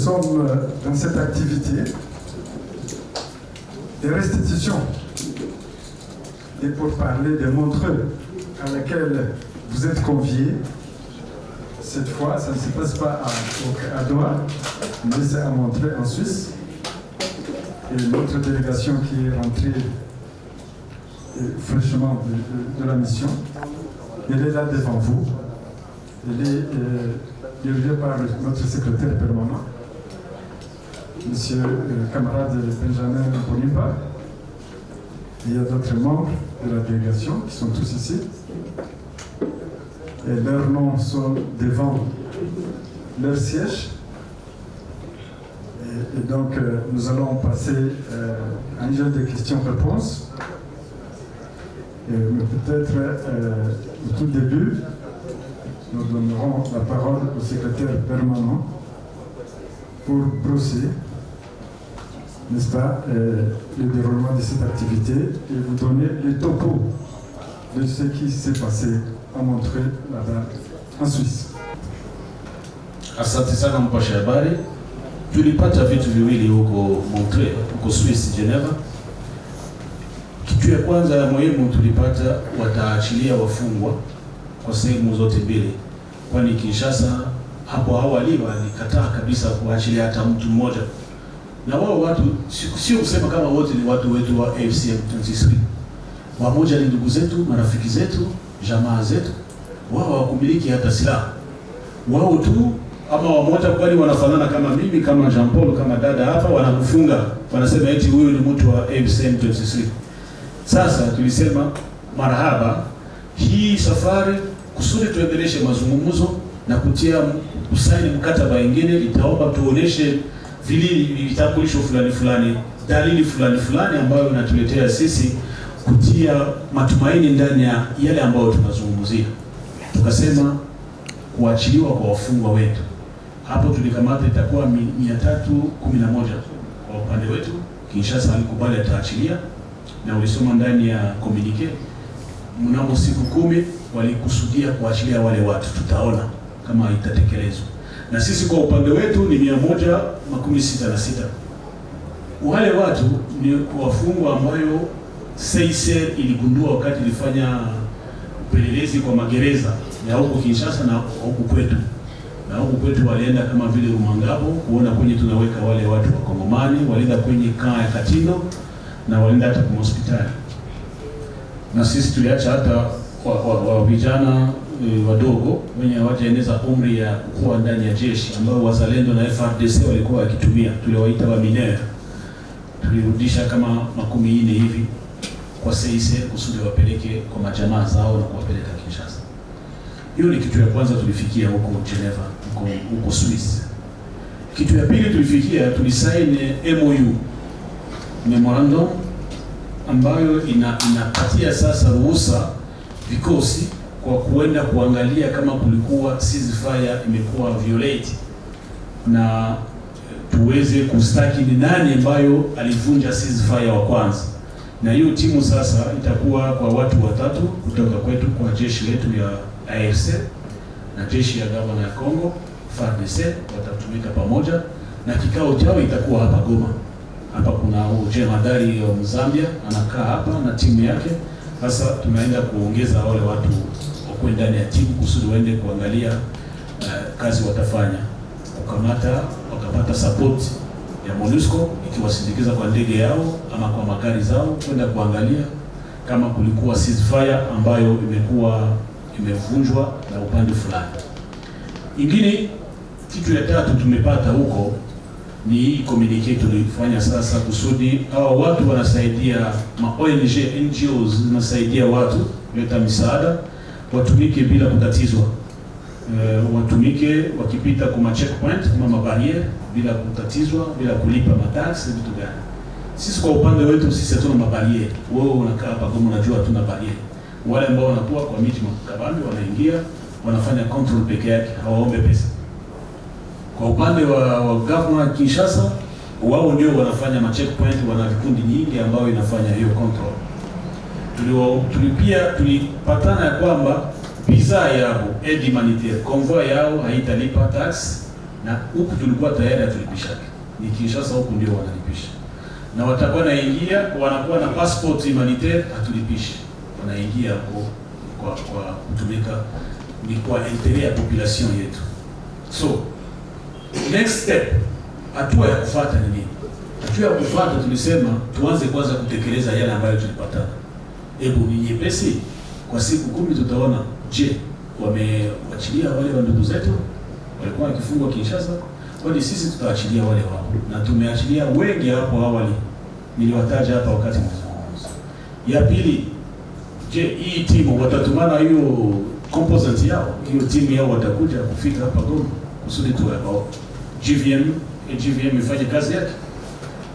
sommes dans cette activité de restitution et pour parler des Montreux à laquelle vous êtes conviés. Cette fois, ça ne se passe pas à Doha, mais c'est à Montreux en Suisse. Et notre délégation qui est rentrée fraîchement de la mission, elle est là devant vous. Elle est dirigée par notre secrétaire permanent, monsieur camarade Benjamin Bonimpa. Il y a d'autres membres de la délégation qui sont tous ici. Et leurs noms sont devant leur siège. Et donc, nous allons passer à un jeu de questions-réponses. Mais peut-être, au tout début, nous donnerons la parole au secrétaire permanent pour brosser, n'est-ce pas, le déroulement de cette activité et vous donner les topos de ce qui s'est passé à Montreux là-bas en Suisse. Asante sana mpasha habari. Tulipata vitu viwili huko Montreux, huko Swiss, Geneva. Kitu ya kwanza ya muhimu tulipata wataachilia wafungwa kwa sehemu zote mbili. Kwani Kinshasa hapo awali walikataa kabisa kuachilia hata mtu mmoja. Na wao watu sio kusema kama wote ni watu wetu wa AFC/M23. Wamoja ni ndugu zetu, marafiki zetu, jamaa zetu. Wao hawakumiliki hata silaha. Wao tu ama wamoja kwani wanafanana kama mimi, kama Jean Paul, kama dada hapa, wanakufunga. Wanasema eti huyu ni mtu wa AFC/M23. Sasa tulisema marahaba, hii safari kusudi tuendeleshe mazungumzo na kutia usaini mkataba wengine, itaomba tuoneshe vitambulisho fulani, dalili fulani ambayo inatuletea sisi kutia matumaini ndani ya yale ambayo tunazungumzia. Tukasema kuachiliwa kwa wafungwa wetu. Hapo tulikamata itakuwa 311 kwa upande wetu. Kinshasa alikubali ataachilia, na ulisoma ndani ya communique mnamo siku 10 walikusudia kuachilia wale watu. Tutaona kama itatekelezwa. Na sisi kwa upande wetu ni 166. Wale watu ni wafungwa ambayo CICR iligundua wakati ilifanya upelelezi kwa magereza ya huko Kinshasa na huko kwetu. Na huko kwetu walienda kama vile Rumangabo kuona kwenye tunaweka wale watu wa Kongomani, walienda kwenye kaa ya Katino na walienda hata kwa hospitali. Na sisi tuliacha hata wa vijana wadogo wenye hawajaeneza umri ya kuwa ndani ya jeshi ambao wazalendo na FARDC walikuwa wakitumia, tuliwaita wa mineur. Tulirudisha kama 4 hivi kwa CICR kusudi wapeleke kwa majamaa zao na kuwapeleka Kinshasa. Hiyo ni kitu ya kwanza tulifikia huko Geneva, huko Swiss. Kitu ya pili tulifikia, tulisaini MOU, memorandum ambayo inapatia sasa ruhusa vikosi kwa kuenda kuangalia kama kulikuwa ceasefire imekuwa violate, na tuweze kustaki ni nani ambayo alivunja ceasefire wa kwanza. Na hiyo timu sasa itakuwa kwa watu 3 kutoka kwetu, kwa jeshi letu ya AFC na jeshi ya gavana ya Kongo FARDC watatumika pamoja, na kikao chao itakuwa hapa Goma. Hapa kuna jemadari wa Zambia anakaa hapa na timu yake. Sasa tunaenda kuongeza wale watu wa ndani ya timu kusudi waende kuangalia kazi watafanya, kukamata wakapata support ya MONUSCO ikiwasindikiza kwa ndege yao ama kwa magari zao kwenda kuangalia kama kulikuwa ceasefire ambayo imevunjwa na upande fulani. Ingine kitu ya tatu tumepata huko ni hii communique tulifanya sasa kusudi hao watu wanasaidia ONG, NGOs zinasaidia watu kuleta misaada, watumike bila kutatizwa. Watumike wakipita kwa checkpoint kama mabariere bila kutatizwa, bila kulipa matax vitu gani. Sisi kwa upande wetu sisi hatuna mabariere. Wewe unakaa hapa kama unajua hatuna bariere. Wale ambao wanakuwa kwa miji makabambi wanaingia, wanafanya control peke yake, hawaombe pesa. Kwa upande wa governor Kinshasa, wao ndio wanafanya checkpoint, wana vikundi nyingi ambao inafanya hiyo control. Tulipatana ya kwamba visa yao aid humanitaire convoy yao haitalipa tax na huku tulikuwa tayari tulipisha. Ni Kinshasa huku ndio wanalipisha. Na watakuwa naingia wanakuwa na passport humanitaire hatulipishi. Wanaingia kwa kutumika ni kwa intérêt ya population yetu. So next step, hatua ya kufuata ni nini? Hatua ya kufuata tulisema tuanze kwanza kutekeleza yale ambayo tulipata. Hebu ni nyepesi, kwa siku 10 tutaona je, wamewachilia wale wa ndugu zetu walikuwa wakifungwa Kinshasa, kwani sisi tutaachilia wale wao, na tumeachilia wengi hapo awali niliwataja hapa wakati mzungumzo. Ya pili, je, hii timu watatumana hiyo composite yao, hiyo timu yao watakuja kufika hapa Goma kusudi tu hapo GVM ifanye kazi yake.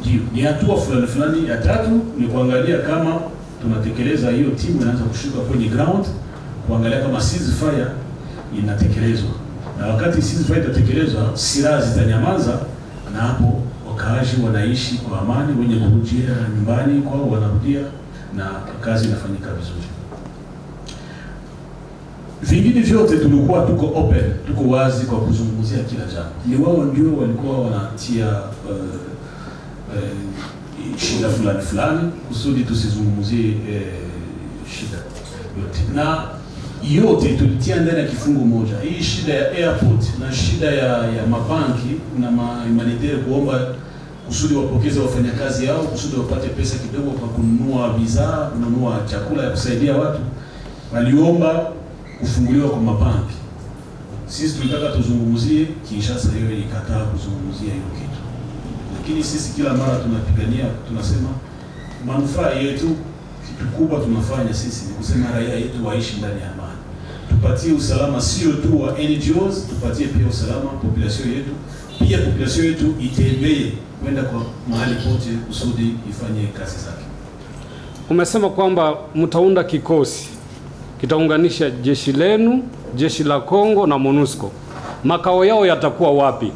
Ndio ni hatua fulani. Ya tatu ni kuangalia kama tunatekeleza hiyo timu inaanza kushuka kwenye ground, kuangalia kama ceasefire inatekelezwa. Na wakati ceasefire itatekelezwa, silaha zitanyamaza, na hapo wakaaji wanaishi kwa amani, wenye kurudi nyumbani kwao wanarudia na kazi inafanyika vizuri. Vingine vyote tulikuwa tuko open, tuko wazi kwa kuzungumzia kila jambo. Ni wao ndio walikuwa wanatia shida fulani kusudi tusizungumzie shida yote. Na yote tulitia ndani ya kifungu moja. Hii shida ya airport na shida ya mabanki na humanitaire kuomba kusudi wapokeze wafanyakazi yao, kusudi wapate pesa kidogo kwa kununua bidhaa, kununua chakula ya kusaidia watu, waliomba kufunguliwa kwa mabanki. Sisi tulitaka tuzungumzie, Kinshasa hiyo ikataa kuzungumzia hiyo kitu. Lakini sisi kila mara tunapigania, tunasema manufaa yetu, kitu kubwa tunafanya sisi ni kusema raia yetu waishi ndani ya amani. Tupatie usalama sio tu wa NGOs, tupatie pia usalama population yetu. Pia population yetu itembee kwenda kwa mahali pote kusudi ifanye kazi zake. Umesema kwamba mtaunda kikosi kitaunganisha jeshi lenu, jeshi la Kongo na MONUSCO. Makao yao yatakuwa wapi?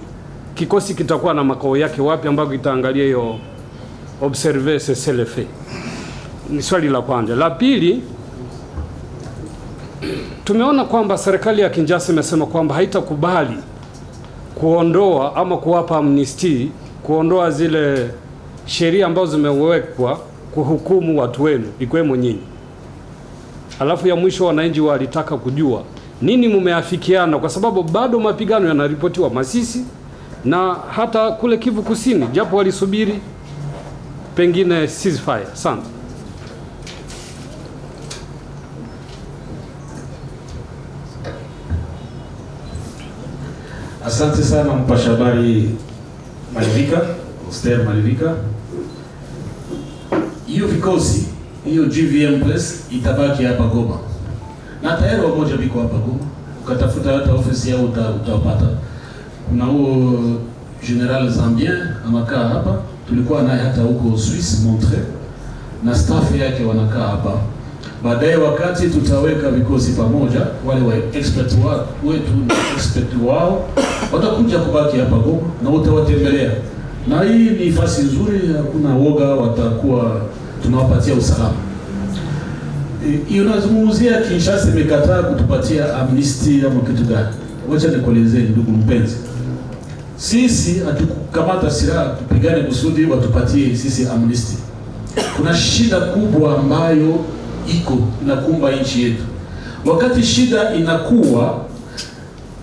Kikosi kitakuwa na makao yake wapi ambako kitaangalia hiyo observer cessez-le-feu? Ni swali la kwanza. La pili, tumeona kwamba serikali ya Kinshasa imesema kwamba haitakubali kuondoa ama kuwapa amnesty, kuondoa zile sheria ambazo zimewekwa kuhukumu watu wenu ikiwemo nyinyi. Alafu ya mwisho, wananchi walitaka kujua nini mumeafikiana, kwa sababu bado mapigano yanaripotiwa Masisi na hata kule Kivu Kusini, japo walisubiri pengine ceasefire. Asante. Asante sana mpasha habari Malivika, Oster Malivika. Hiyo vikosi, hiyo GVM Press itabaki hapa Goma. Na tayari wamoja biko hapa Goma. Ukatafuta hata ofisi yao utapata. Kuna huo General Zambien anakaa hapa. Tulikuwa naye hata huko Swiss Montreux. Na staff yake wanakaa hapa. Baadaye wakati tutaweka vikosi pamoja, wale wa expert wetu na expert wao watakuja kubaki hapa Goma na utawatembelea. Na hii ni nafasi nzuri, hakuna woga, watakuwa tunawapatia usalama. Unazungumzia Kinshasa imekataa kutupatia amnesty ama kitu gani? Wacha nikuelezee ndugu mpenzi. Sisi hatukukamata silaha tupigane kusudi watupatie sisi amnesty. Kuna shida kubwa ambayo iko inakumba nchi yetu. Wakati shida inakuwa,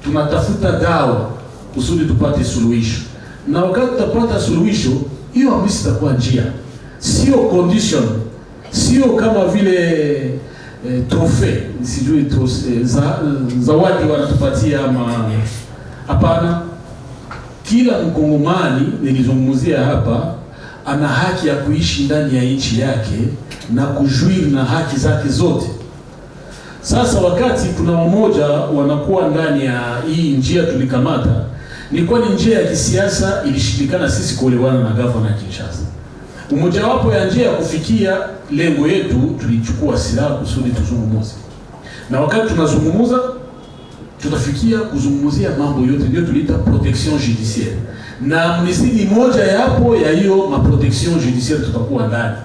tunatafuta dawa kusudi tupate suluhisho. Na wakati tutapata suluhisho, hiyo amnesty itakuwa njia. Sio condition. Sio kama vile trofe, sijui zawadi wanatupatia ama hapana. Kila Mkongomani, nilizungumzia hapa, ana haki ya kuishi ndani ya nchi yake na kujuiri na haki zake zote. Sasa wakati kuna wamoja wanakuwa ndani ya hii njia tulikamata, ni kwa njia ya kisiasa ilishindikana sisi kuelewana na governor Kinshasa. Umoja wapo ya njia ya kufikia lengo yetu, tulichukua silaha kusudi tuzungumuze. Na wakati tunazungumuza, tutafikia kuzungumuzia mambo yote, ndio tuliita protection judiciaire. Na amnesty moja yapo ya hiyo ma protection judiciaire tutakuwa ndani.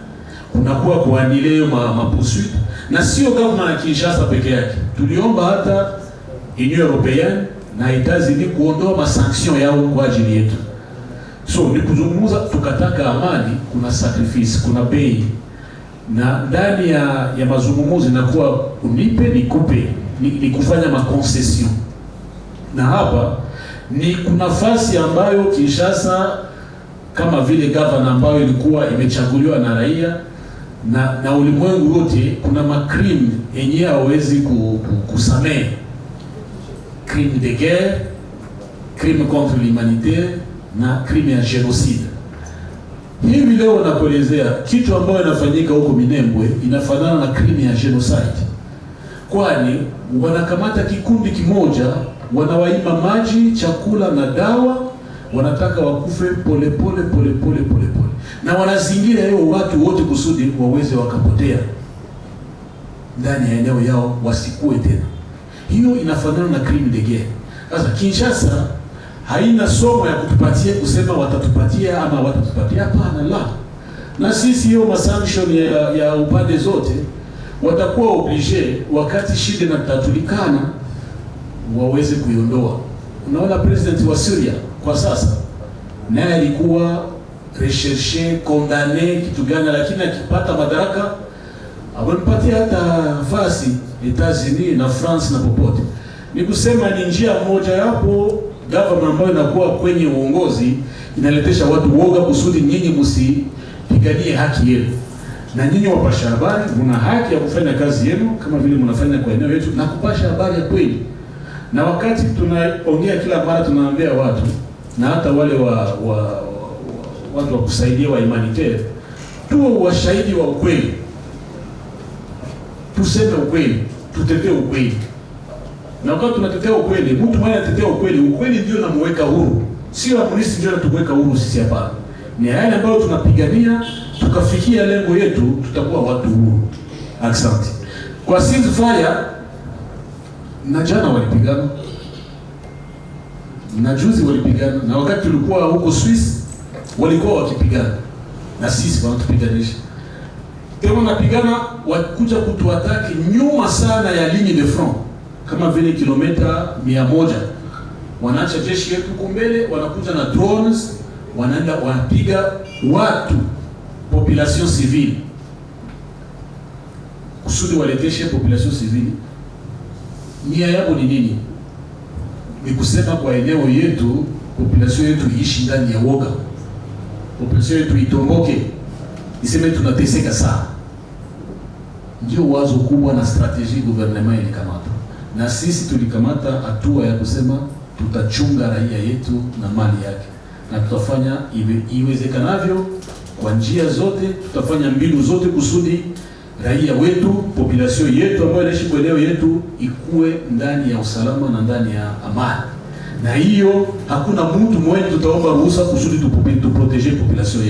Kunakuwa kuanile ma poursuite, na sio government ya Kinshasa peke yake. Tuliomba hata Union Européenne na itazidi kuondoa masanction yao kwa ajili yetu. So ni kuzungumza, tukataka amani, kuna sacrifice, kuna bei, na ndani ya mazungumzo inakuwa unipe nikupe, ni kufanya maconcession. Na hapa ni kuna nafasi ambayo Kinshasa kama vile governor ambayo ilikuwa imechaguliwa na raia na ulimwengu wote, kuna makrim yenyewe hawezi kusamehe, crime de guerre, crime contre l'humanité na crime ya genocide. Hivi leo nakuelezea kitu ambayo inafanyika huko Minembwe inafanana na crime ya genocide, kwani wanakamata kikundi kimoja, wanawaima maji, chakula na dawa, wanataka wakufe pole pole pole pole pole pole, na wanazingira hiyo watu wote kusudi waweze wakapotea ndani ya eneo yao, wasikue tena. Hiyo inafanana na crime de guerre. Sasa Kinshasa haina somo ya kutupatia kusema watatupatia ama watatupatia, hapana, la. Na sisi hiyo masanction ya upande zote watakuwa oblige, wakati shida inatatulikana, waweze kuiondoa. Unaona president wa Syria kwa sasa naye alikuwa recherche, condamné kitu gani, lakini akipata madaraka amempatia hata fasi Etats-Unis na France na popote. Ni kusema ni njia moja yapo government ambayo inakuwa kwenye uongozi inaletesha watu woga kusudi nyinyi msipiganie haki yenu. Na nyinyi wapasha habari mna haki ya kufanya kazi yenu kama vile mnafanya kwa eneo yetu na kupasha habari ya kweli. Na wakati tunaongea kila mara tunaambia watu na hata wale watu wa kusaidia wa humanitaire, tuwe washahidi wa ukweli. Tuseme ukweli, tutetee ukweli. Na wakati tunatetea ukweli, mtu mmoja anatetea ukweli, ukweli ndio unamweka huru. Sio amnistia ndio anatuweka huru sisi, hapa. Ni yale ambayo tunapigania, tukafikia lengo yetu, tutakuwa watu huru. Asante. Kwa ceasefire, na jana walipigana, na juzi walipigana, na wakati tulikuwa huko Swiss walikuwa wakipigana, na sisi wanatupiganisha. Kama napigana wakuja kutuataki nyuma sana ya ligne de front, kama vile kilomita 100. Wanaacha jeshi yetu kumbele, wanakuja na drones, wanaenda wanapiga watu, population civile, kusudi waleteshe population civile. Nia yao ni nini? Ni kusema kwa eneo yetu, population yetu iishi ndani ya woga, population yetu itomboke, iseme tunateseka sana. Ndio wazo kubwa na strategy gouvernement ilikamata. Na sisi tulikamata hatua ya kusema tutachunga raia yetu na mali yake, na tutafanya iwezekanavyo kwa njia zote, tutafanya mbinu zote kusudi raia wetu, population yetu ambayo inaishi kwa eneo yetu ikue ndani ya usalama na ndani ya amani. Na hiyo hakuna mtu mmoja tutaomba ruhusa kusudi tuprotege population yetu.